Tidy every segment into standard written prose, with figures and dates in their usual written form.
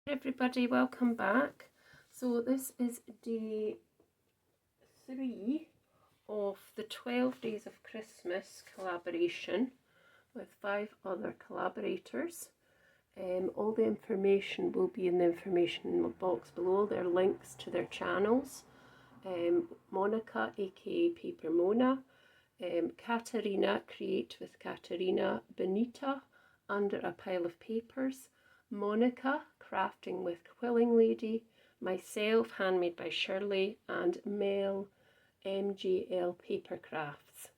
Everybody, welcome back. So this is day 3 of the 12 Days of Christmas collaboration with 5 other collaborators. All the information will be in the information box below. There are links to their channels. Monica, aka Paper Mona, Katarina, Create with Katarina, Benita, Under a Pile of Papers, Monica, Crafting with Quilling Lady, myself, Handmade by Shirley, and Mel, MJL Paper Crafts.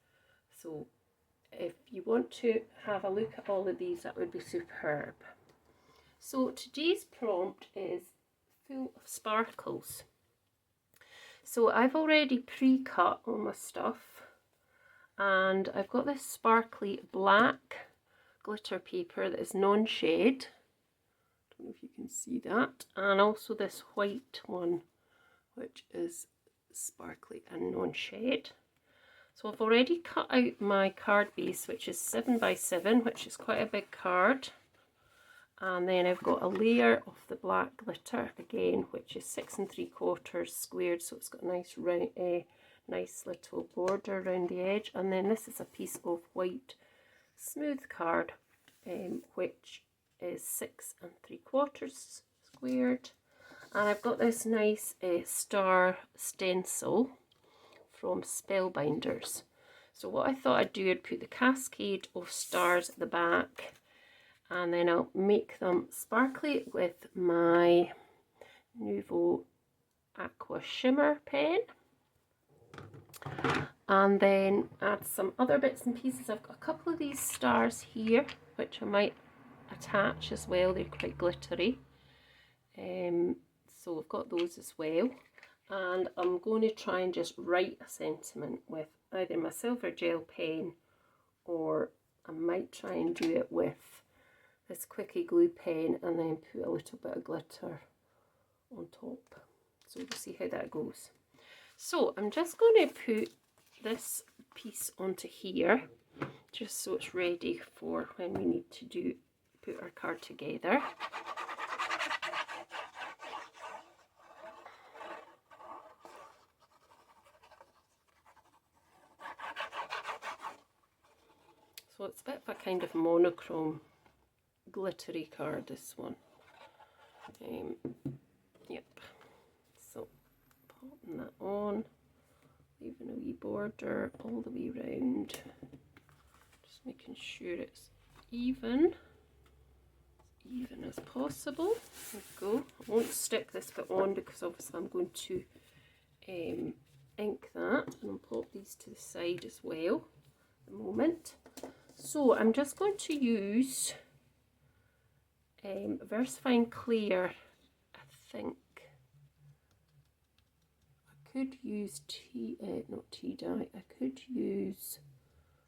So if you want to have a look at all of these, that would be superb. So today's prompt is full of sparkles. So I've already pre-cut all my stuff, and I've got this sparkly black glitter paper that is non-shade. Don't know if you can see that, and also this white one which is sparkly and non-shade. So I've already cut out my card base, which is 7 by 7, which is quite a big card, and then I've got a layer of the black glitter again, which is 6 3/4 squared, so it's got a nice round, nice little border around the edge. And then this is a piece of white smooth card, which is 6 3/4 squared. And I've got this nice star stencil from Spellbinders. So what I thought I'd do, I'd put the cascade of stars at the back, and then I'll make them sparkly with my Nuvo Aqua Shimmer pen, and then add some other bits and pieces. I've got a couple of these stars here which I might attach as well. They're quite glittery, so I've got those as well. And I'm going to try and just write a sentiment with either my silver gel pen, or I might try and do it with this quickie glue pen and then put a little bit of glitter on top. So we'll see how that goes. So I'm just going to put this piece onto here, just so it's ready for when we need to put our card together. So it's a bit of a kind of monochrome glittery card, this one. Yep. So popping that on, leaving a wee border all the way round, just making sure it's even as possible. There we go. I won't stick this bit on because obviously I'm going to ink that, and I'll pop these to the side as well at the moment. So I'm just going to use VersaFine Clear. I think I could use not tea dye. I could use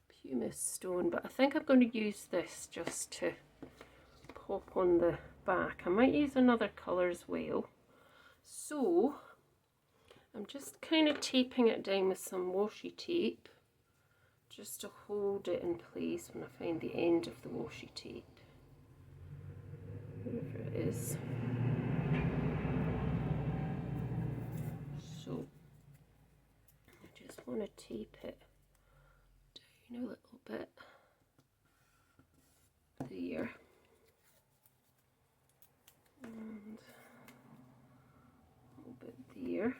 pumice stone, but I think I'm going to use this just to pop on the back. I might use another colour as well. So I'm just kind of taping it down with some washi tape, just to hold it in place when I find the end of the washi tape, wherever it is. So I just want to tape it down a little bit there, and a little bit there,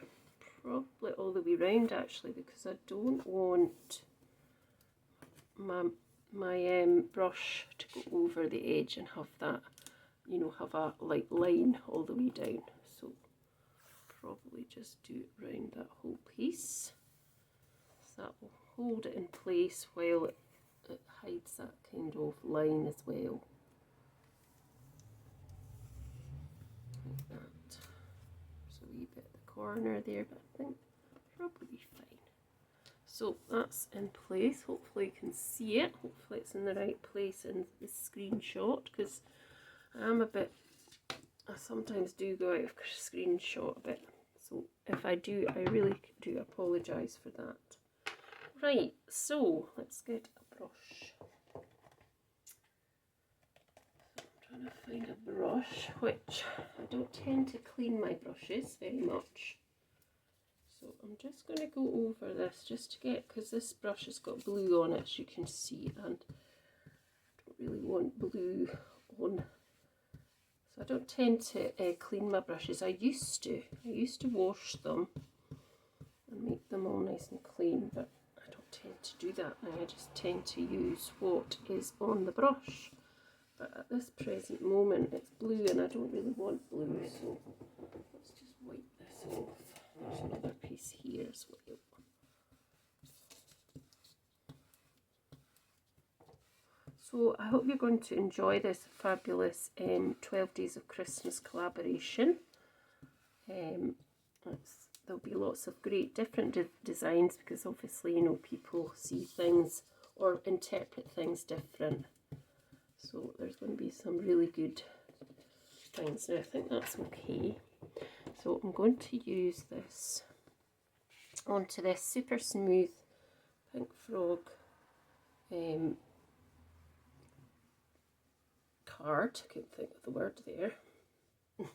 probably all the way round actually, because I don't want my brush to go over the edge and have that, you know, have a like line all the way down. So probably just do it round that whole piece, so that will hold it in place while it hides that kind of line as well, like that. There's a wee bit at the corner there, but I think probably be fine. So that's in place. Hopefully you can see it. Hopefully it's in the right place in the screenshot, because I'm a bit, I sometimes do go out of screenshot a bit. So if I do, I really do apologise for that. Right, so let's get a brush. So I'm trying to find a brush, which I don't tend to clean my brushes very much. So I'm just going to go over this just to get, because this brush has got blue on it, as you can see, and I don't really want blue on. So I don't tend to clean my brushes. I used to wash them and make them all nice and clean, but I don't tend to do that now. I just tend to use what is on the brush. But at this present moment it's blue and I don't really want blue, so let's just wipe this off. There's another piece here as well. So I hope you're going to enjoy this fabulous 12 Days of Christmas collaboration. There'll be lots of great different designs, because obviously, you know, people see things or interpret things different. So there's going to be some really good things. Now I think that's okay. So I'm going to use this onto this super smooth Pink Frog card. I couldn't think of the word there. I'm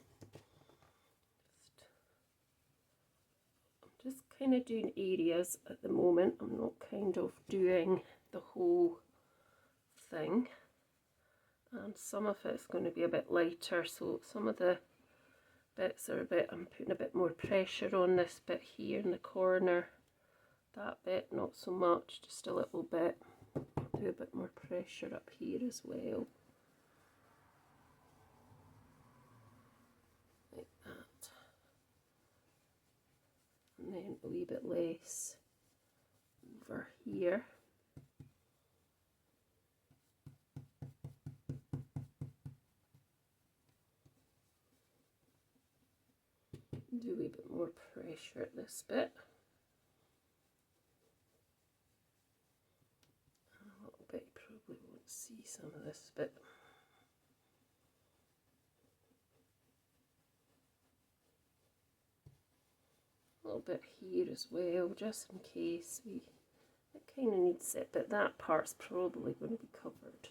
just kind of doing areas at the moment. I'm not kind of doing the whole thing. And some of it's going to be a bit lighter, so some of the bits are I'm putting a bit more pressure on this bit here in the corner. That bit, not so much, just a little bit. Do a bit more pressure up here as well. Like that. And then a wee bit less over here. Do a wee bit more pressure at this bit. And a little bit, you probably won't see some of this bit. A little bit here as well, just in case it kind of needs it, but that part's probably going to be covered,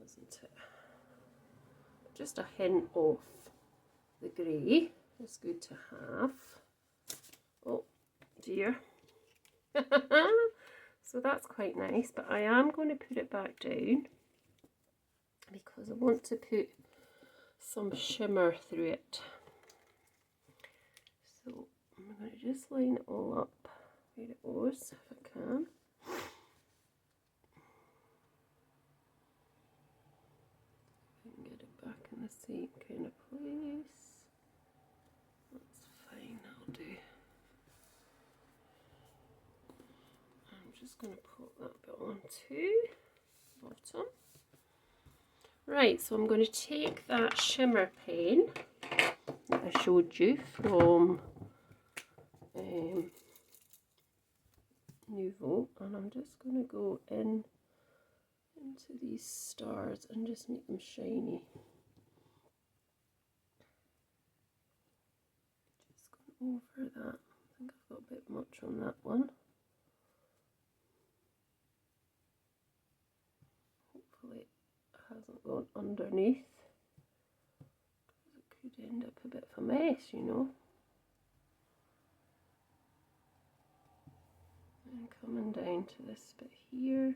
isn't it? Just a hint of the grey. It's good to have. Oh dear. So that's quite nice, but I am going to put it back down because I want to put some shimmer through it. So I'm going to just line it all up where it was, if I can. I can get it back in the same kind of place. That's fine, that'll do. I'm just going to put that bit onto the bottom. Right, so I'm going to take that shimmer pen that I showed you from Nouveau, and I'm just going to go into these stars and just make them shiny. Just going over that. I think I've got a bit much on that one. Hopefully it hasn't gone underneath. It could end up a bit of a mess, you know. And coming down to this bit here.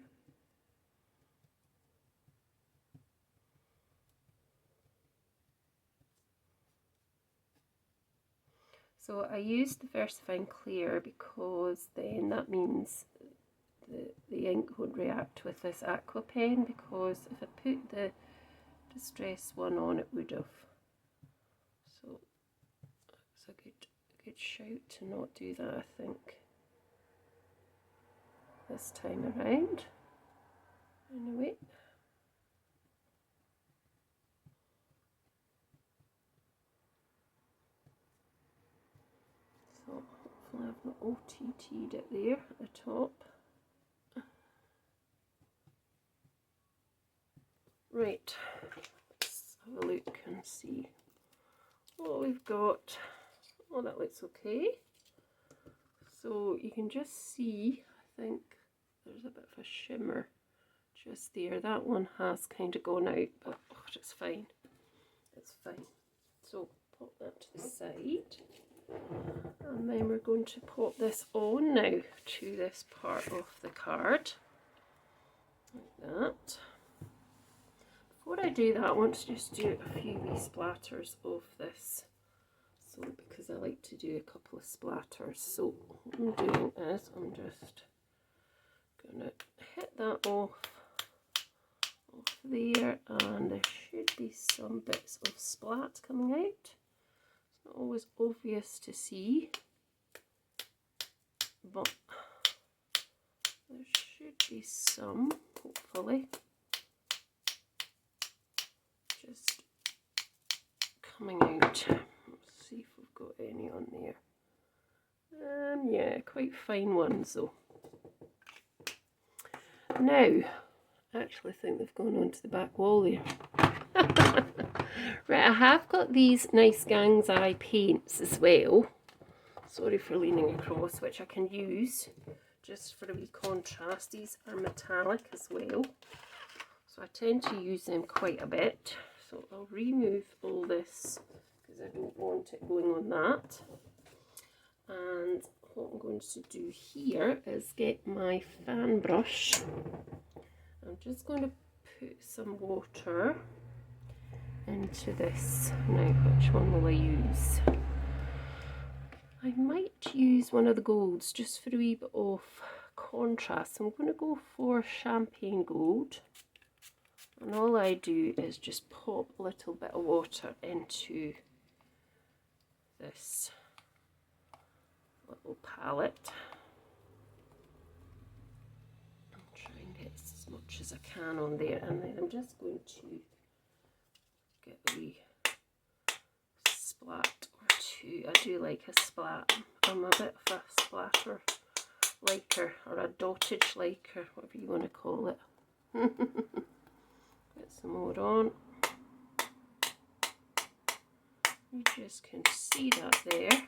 So I used the VersaFine Clear because then that means the ink won't react with this aqua pen, because if I put the Distress one on, it would have. So it's a good shout to not do that, I think, this time around. Anyway. So hopefully I've not OTT'd it there at the top. Right, let's have a look and see what we've got. Oh, that looks okay. So you can just see, I think there's a bit of a shimmer just there. That one has kind of gone out, but oh, it's fine. It's fine. So pop that to the side. And then we're going to pop this on now to this part of the card. Like that. Before I do that, I want to just do a few wee splatters of this. So, because I like to do a couple of splatters. So what I'm doing is I'm just going to hit that off there, and there should be some bits of splat coming out. It's not always obvious to see, but there should be some, hopefully, just coming out. Let's see if we've got any on there. Yeah, quite fine ones though. Now, I actually think they've gone onto the back wall there. Right, I have got these nice Gang's Eye paints as well. Sorry for leaning across, which I can use just for a wee contrast. These are metallic as well, so I tend to use them quite a bit. So I'll remove all this because I don't want it going on that. And what I'm going to do here is get my fan brush. I'm just going to put some water into this. Now, which one will I use? I might use one of the golds just for a wee bit of contrast. I'm going to go for champagne gold. And all I do is just pop a little bit of water into this little palette. I'll try and get as much as I can on there, and then I'm just going to get a wee splat or two. I do like a splat. I'm a bit of a splatter liker, or a dotage liker, whatever you want to call it. Get some more on. You just can see that there,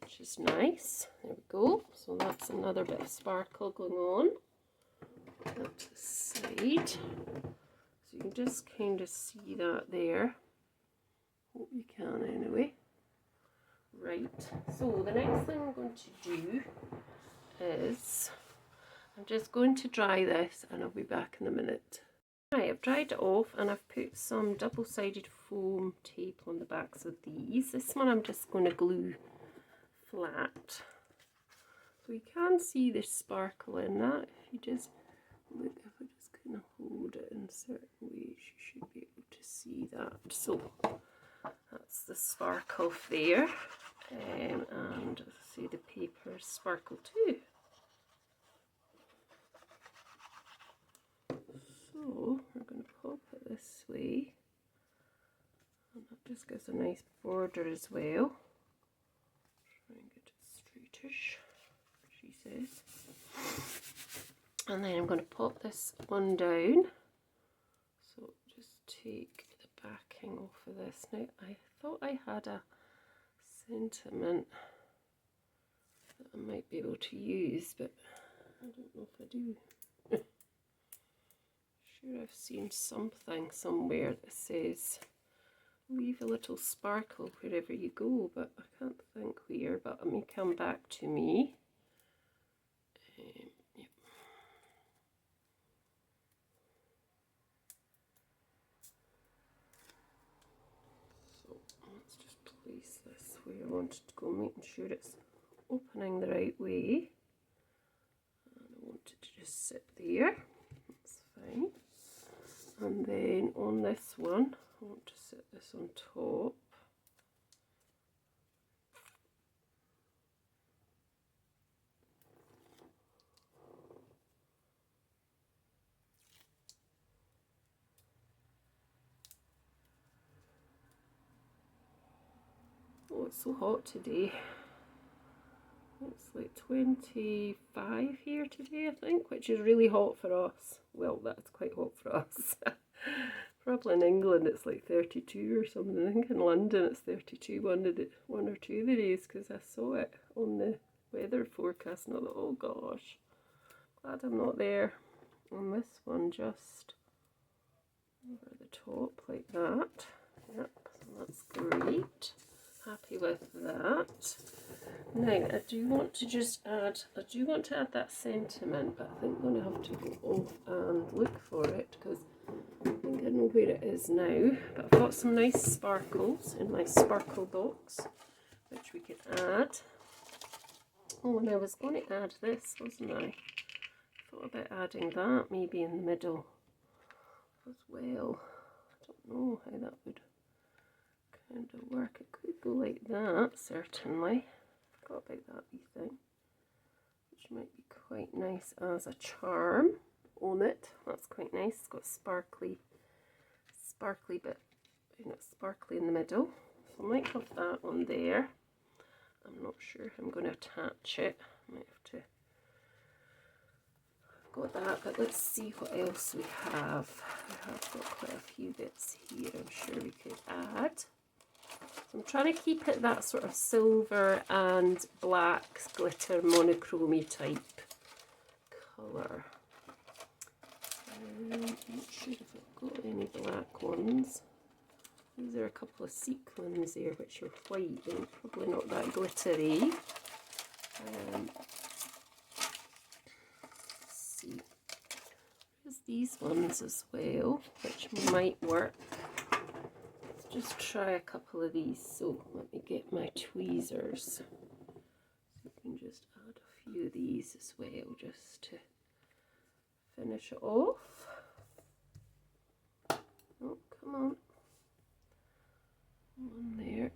which is nice. There we go. So that's another bit of sparkle going on. That to the side. So you can just kind of see that there. Hope you can anyway. Right, so the next thing I'm going to do is I'm just going to dry this, and I'll be back in a minute. Right, I've dried it off, and I've put some double-sided foam tape on the backs of these. This one I'm just going to glue flat. So you can see the sparkle in that. If you just look, if I just kind of hold it in certain ways, you should be able to see that. So that's the sparkle there. And as I say, the paper sparkle too. So we're going to pop it this way, and that just gives a nice border as well. Try and get it straightish, she says. And then I'm going to pop this one down. So just take the backing off of this. Now I thought I had a sentiment that I might be able to use, but I don't know if I do. Sure, I've seen something somewhere that says leave a little sparkle wherever you go, but I can't think where, but it may come back to me. Yep. So let's just place this where I want it to go, making sure it's opening the right way. And I want it to just sit there. That's fine. And then on this one, I want to set this on top. Oh, it's so hot today. It's like 25 here today, I think, which is really hot for us. Well, that's quite hot for us. Probably in England it's like 32 or something. I think in London it's 32 one or two of the days, because I saw it on the weather forecast and I thought, oh gosh, glad I'm not there. And this one just over the top like that. Yep, so that's great. Happy with that. Now I do want to add that sentiment, but I think I'm going to have to go off and look for it because I think I know where it is now. But I've got some nice sparkles in my sparkle box which we could add. Oh, and I was going to add this, wasn't I? Thought about adding that maybe in the middle as well. I don't know how that would kind of work. It could go like that, certainly. Forgot about that wee thing, which might be quite nice as a charm on it. That's quite nice. It's got sparkly bit, you know, sparkly in the middle. So I might have that on there. I'm not sure how I'm going to attach it. I might have to. I've got that, but let's see what else we have. We have got quite a few bits here. I'm sure we could add. So I'm trying to keep it that sort of silver and black glitter monochromy type colour. I'm not sure if I've got any black ones. These are a couple of sequins here which are white and probably not that glittery. Let's see. There's these ones as well which might work. Let's just try a couple of these. So let me get my tweezers. So we can just add a few of these as well just to finish it off. Oh, come on. One there.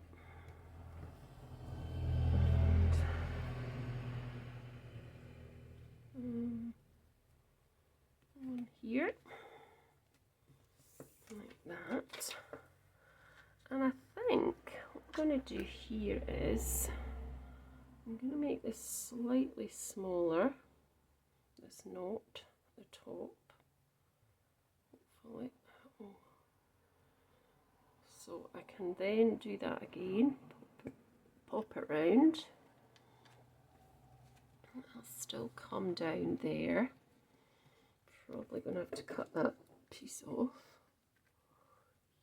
And one here. Like that. And I think what I'm going to do here is I'm going to make this slightly smaller. This knot at the top. Hopefully. Oh. So I can then do that again. Pop it round. I'll still come down there. Probably going to have to cut that piece off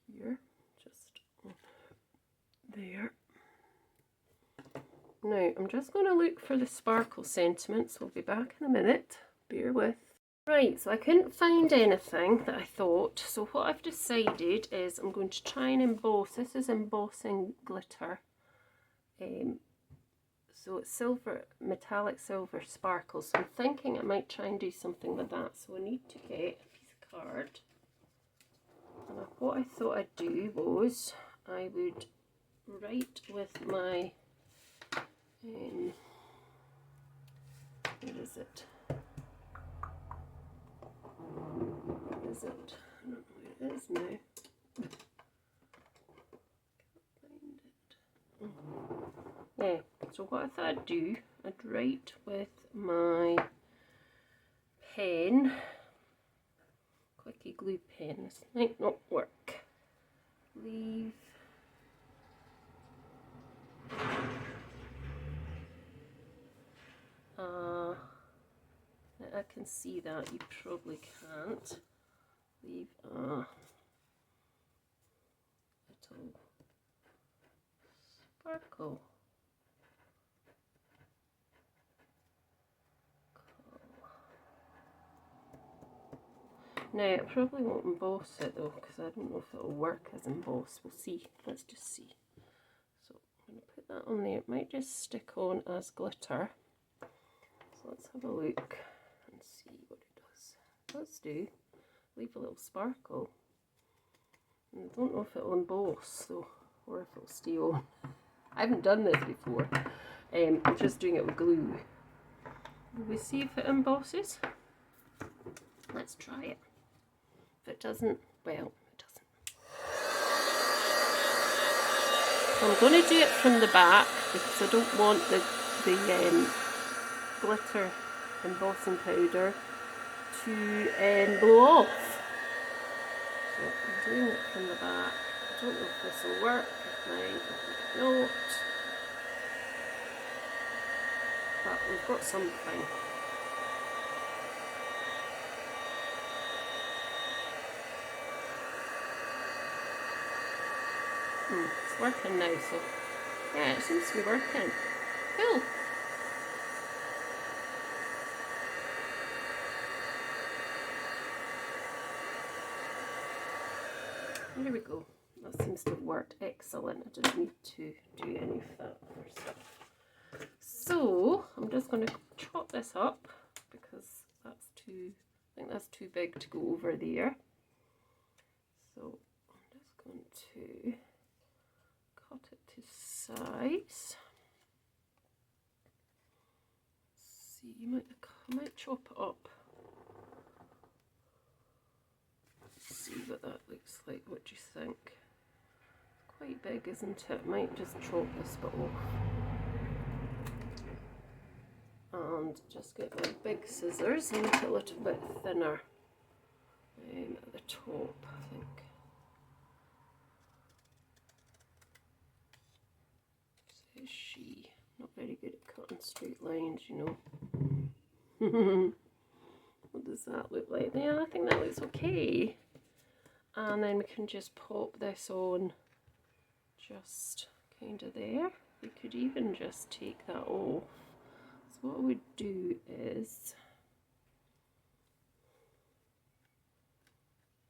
here. Just there. Now I'm just going to look for the sparkle sentiments. We'll be back in a minute. Bear with. Right, so I couldn't find anything that I thought. So what I've decided is I'm going to try and emboss. This is embossing glitter. So it's silver, metallic silver sparkles. So I'm thinking I might try and do something with that. So I need to get a piece of card. And what I thought I'd do was I would write with my, where is it? Where is it? I don't know where it is now. Can't find it. Yeah, so what I thought I'd do, I'd write with my pen, Quickie glue pen. This might not work. Leave. I can see that, you probably can't. Leave a little sparkle. Now, I probably won't emboss it though, because I don't know if it'll work as emboss. We'll see. Let's just see. So I'm going to put that on there. It might just stick on as glitter. So let's have a look and see what it does. Let's do. Leave a little sparkle. And I don't know if it'll emboss though, or if it'll stay on. I haven't done this before. I'm just doing it with glue. Will we see if it embosses? Let's try it. If it doesn't, well, it doesn't. I'm going to do it from the back because I don't want the glitter embossing powder to blow off. So I'm doing it from the back. I don't know if this will work. It might, I think not. But we've got something. It's working now, so yeah, it seems to be working. Cool. There we go. That seems to have worked excellent. I didn't need to do any of that other stuff. So I'm just going to chop this up because that's too, I think that's too big to go over there. So I'm just going to cut it to size. Let's see, I might chop it up. See what that looks like. What do you think? It's quite big, isn't it? Might just chop this bit off and just get my big scissors and make it a little bit thinner at the top, I think. Says she. Not very good at cutting straight lines, you know. What does that look like? Yeah, I think that looks okay. And then we can just pop this on just kind of there. We could even just take that off. So what I would do is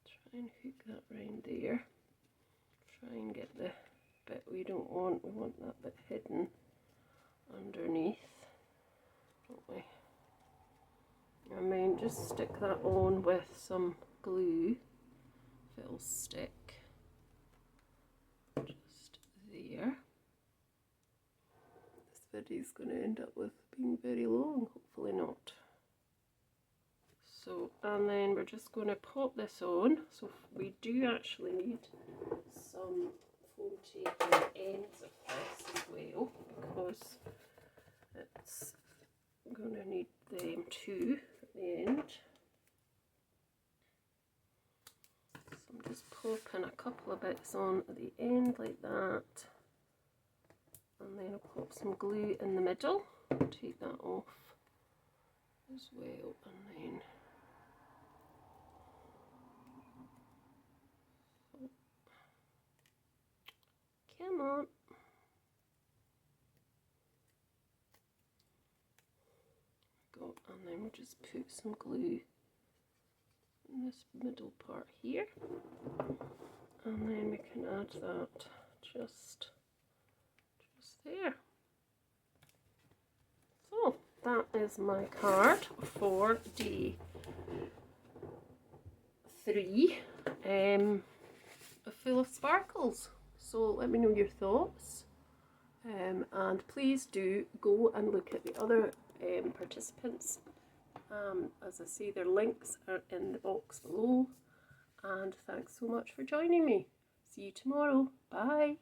try and hook that round there. Try and get the bit we don't want. We want that bit hidden underneath, don't we? And then just stick that on with some glue. If it'll stick just there. This video is going to end up with being very long, hopefully not. So, and then we're just going to pop this on. So we do actually need some foam tape on the ends of this as well, because it's going to need them too at the end. I'm just poking a couple of bits on at the end like that, and then I'll pop some glue in the middle, take that off as well, and then come on, go, and then we'll just put some glue in this middle part here, and then we can add that just there. So that is my card for day 3, full of sparkles. So let me know your thoughts, and please do go and look at the other participants. As I say, their links are in the box below, and thanks so much for joining me. See you tomorrow. Bye.